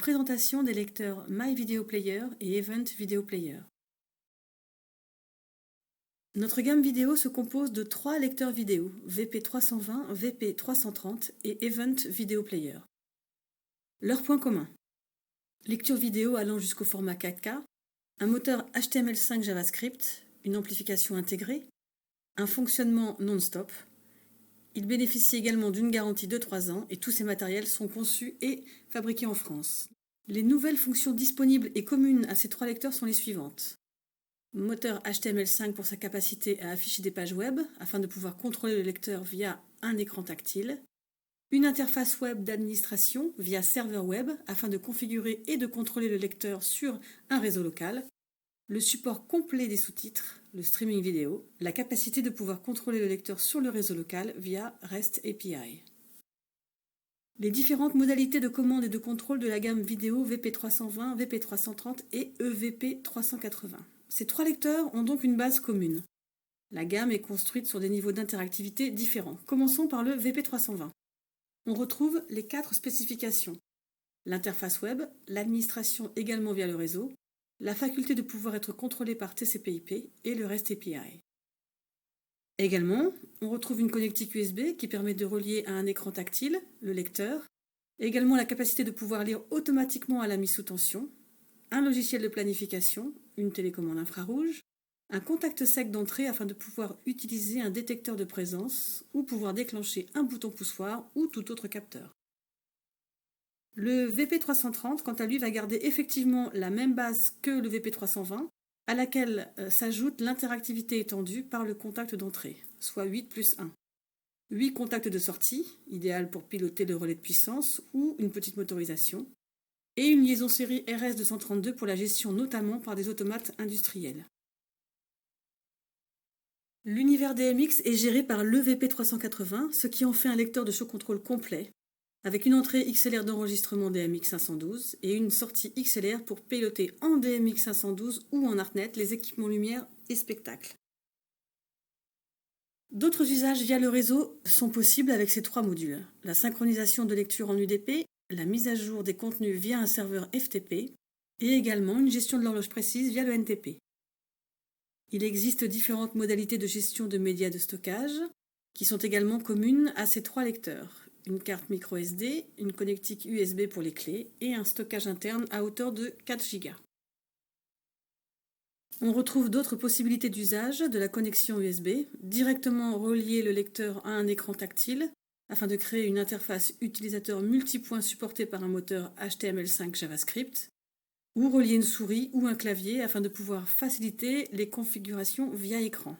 Présentation des lecteurs My Video Player et Event Video Player. Notre gamme vidéo se compose de 3 lecteurs vidéo, VP320, VP330 et Event Video Player. Leurs points communs: lecture vidéo allant jusqu'au format 4K, un moteur HTML5 JavaScript, une amplification intégrée, un fonctionnement non-stop. Ils bénéficient également d'une garantie de 3 ans et tous ces matériels sont conçus et fabriqués en France. Les nouvelles fonctions disponibles et communes à ces 3 lecteurs sont les suivantes. Moteur HTML5 pour sa capacité à afficher des pages web afin de pouvoir contrôler le lecteur via un écran tactile. Une interface web d'administration via serveur web afin de configurer et de contrôler le lecteur sur un réseau local. Le support complet des sous-titres, le streaming vidéo, la capacité de pouvoir contrôler le lecteur sur le réseau local via REST API. Les différentes modalités de commande et de contrôle de la gamme vidéo VP320, VP330 et EVP380. Ces 3 lecteurs ont donc une base commune. La gamme est construite sur des niveaux d'interactivité différents. Commençons par le VP320. On retrouve les 4 spécifications: l'interface web, l'administration également via le réseau, la faculté de pouvoir être contrôlé par TCP/IP et le REST API. Également, on retrouve une connectique USB qui permet de relier à un écran tactile, le lecteur, également la capacité de pouvoir lire automatiquement à la mise sous tension, un logiciel de planification, une télécommande infrarouge, un contact sec d'entrée afin de pouvoir utiliser un détecteur de présence ou pouvoir déclencher un bouton poussoir ou tout autre capteur. Le VP330, quant à lui, va garder effectivement la même base que le VP320, à laquelle s'ajoute l'interactivité étendue par le contact d'entrée, soit 8 plus 1. 8 contacts de sortie, idéal pour piloter le relais de puissance ou une petite motorisation, et une liaison série RS232 pour la gestion notamment par des automates industriels. L'univers DMX est géré par le VP380, ce qui en fait un lecteur de show control complet, avec une entrée XLR d'enregistrement DMX 512 et une sortie XLR pour piloter en DMX 512 ou en ArtNet les équipements lumière et spectacle. D'autres usages via le réseau sont possibles avec ces 3 modules: la synchronisation de lecture en UDP, la mise à jour des contenus via un serveur FTP et également une gestion de l'horloge précise via le NTP. Il existe différentes modalités de gestion de médias de stockage qui sont également communes à ces 3 lecteurs: une carte micro SD, une connectique USB pour les clés et un stockage interne à hauteur de 4 Go. On retrouve d'autres possibilités d'usage de la connexion USB, directement relier le lecteur à un écran tactile afin de créer une interface utilisateur multipoint supportée par un moteur HTML5 JavaScript, ou relier une souris ou un clavier afin de pouvoir faciliter les configurations via écran.